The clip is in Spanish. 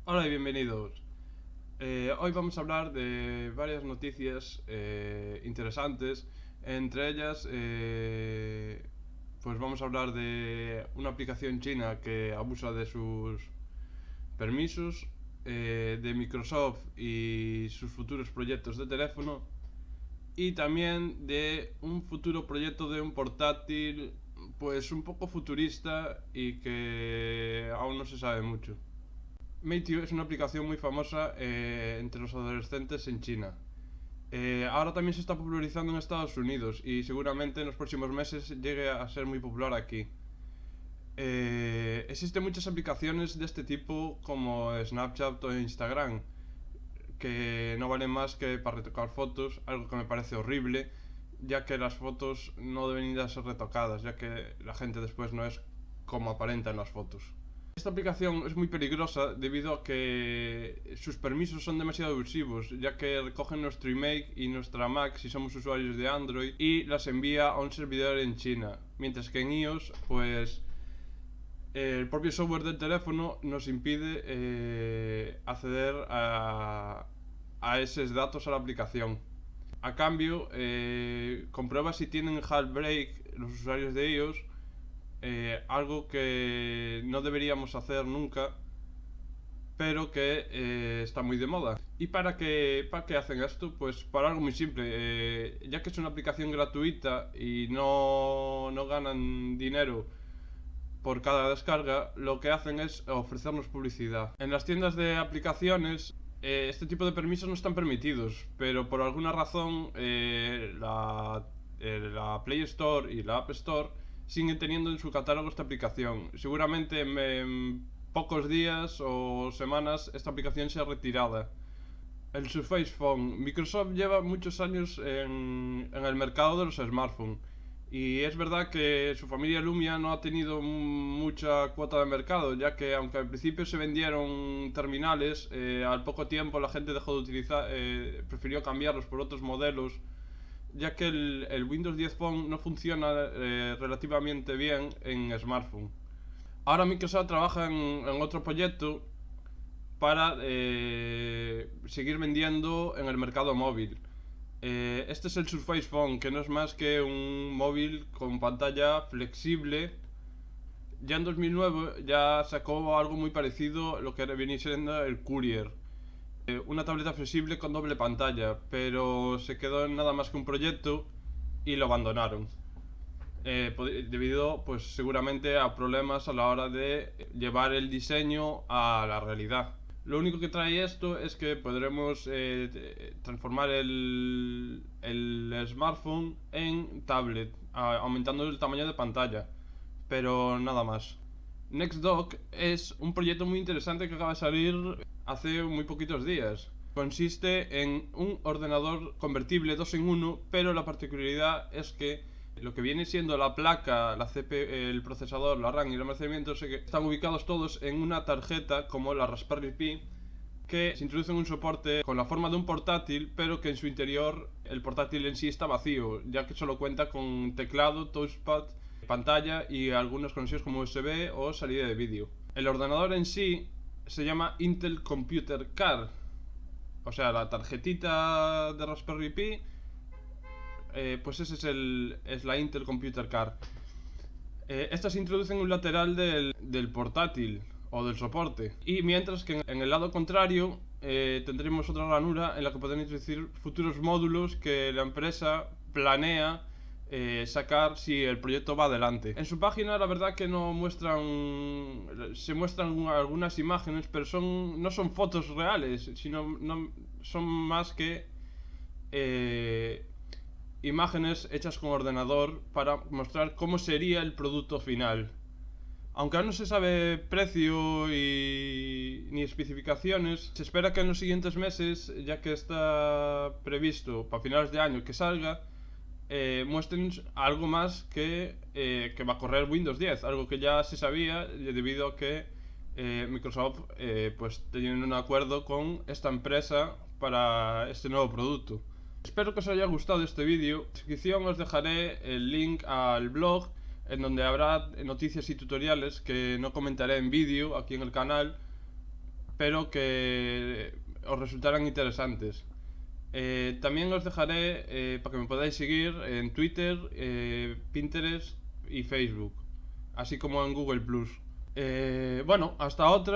Hola y bienvenidos. Hoy vamos a hablar de varias noticias interesantes. Entre ellas, pues vamos a hablar de una aplicación china que abusa de sus permisos, de Microsoft y sus futuros proyectos de teléfono, y también de un futuro proyecto de un portátil, pues un poco futurista y que aún no se sabe mucho. Meitu es una aplicación muy famosa entre los adolescentes en China. Ahora también se está popularizando en Estados Unidos y seguramente en los próximos meses llegue a ser muy popular aquí. Existen muchas aplicaciones de este tipo como Snapchat o Instagram, que no valen más que para retocar fotos, algo que me parece horrible, ya que las fotos no deben ir a ser retocadas, ya que la gente después no es como aparenta en las fotos. Esta aplicación es muy peligrosa debido a que sus permisos son demasiado abusivos, ya que recogen nuestro email y nuestra Mac si somos usuarios de Android y las envía a un servidor en China, mientras que en iOS, pues el propio software del teléfono nos impide acceder a esos datos a la aplicación. A cambio, comprueba si tienen jailbreak los usuarios de iOS, algo que no deberíamos hacer nunca, pero que está muy de moda. ¿Y para qué hacen esto? Pues para algo muy simple. Ya que es una aplicación gratuita y no ganan dinero por cada descarga, lo que hacen es ofrecernos publicidad. En las tiendas de aplicaciones, este tipo de permisos no están permitidos, pero por alguna razón la Play Store y la App Store siguen teniendo en su catálogo esta aplicación. Seguramente en pocos días o semanas esta aplicación sea retirada. El Surface Phone. Microsoft lleva muchos años en el mercado de los smartphones. Y es verdad que su familia Lumia no ha tenido mucha cuota de mercado, ya que aunque al principio se vendieron terminales, al poco tiempo la gente dejó de utilizar, prefirió cambiarlos por otros modelos, ya que el Windows 10 Phone no funciona relativamente bien en smartphone. Ahora Microsoft trabaja en otro proyecto para seguir vendiendo en el mercado móvil. Este es el Surface Phone, que no es más que un móvil con pantalla flexible. Ya en 2009 ya sacó algo muy parecido, lo que viene siendo el Courier. Una tableta flexible con doble pantalla, pero se quedó en nada más que un proyecto y lo abandonaron. Debido, pues seguramente a problemas a la hora de llevar el diseño a la realidad. Lo único que trae esto es que podremos transformar el smartphone en tablet, aumentando el tamaño de pantalla, pero nada más. NextDock es un proyecto muy interesante que acaba de salir hace muy poquitos días. Consiste en un ordenador convertible 2 en 1, pero la particularidad es que lo que viene siendo la placa, la CPU, el procesador, la RAM y el almacenamiento están ubicados todos en una tarjeta como la Raspberry Pi, que se introduce en un soporte con la forma de un portátil, pero que en su interior el portátil en sí está vacío, ya que solo cuenta con teclado, touchpad, pantalla y algunas conexiones como USB o salida de vídeo. El ordenador en sí se llama Intel Computer Card, o sea, la tarjetita de Raspberry Pi, pues ese es la Intel Computer Card. Esta se introduce en un lateral del portátil o del soporte. Y mientras que en el lado contrario tendremos otra ranura en la que podrán introducir futuros módulos que la empresa planea sacar si el proyecto va adelante. En su página la verdad que no muestran, se muestran algunas imágenes, pero no son fotos reales, sino son más que imágenes hechas con ordenador para mostrar cómo sería el producto final. Aunque aún no se sabe precio ni especificaciones, se espera que en los siguientes meses, ya que está previsto para finales de año que salga, muestren algo más que va a correr Windows 10, algo que ya se sabía debido a que Microsoft pues tiene un acuerdo con esta empresa para este nuevo producto. Espero que os haya gustado este vídeo. En la descripción os dejaré el link al blog en donde habrá noticias y tutoriales que no comentaré en vídeo aquí en el canal, espero que os resultaran interesantes. También os dejaré para que me podáis seguir en Twitter, Pinterest y Facebook, así como en Google Plus. Bueno, hasta otra.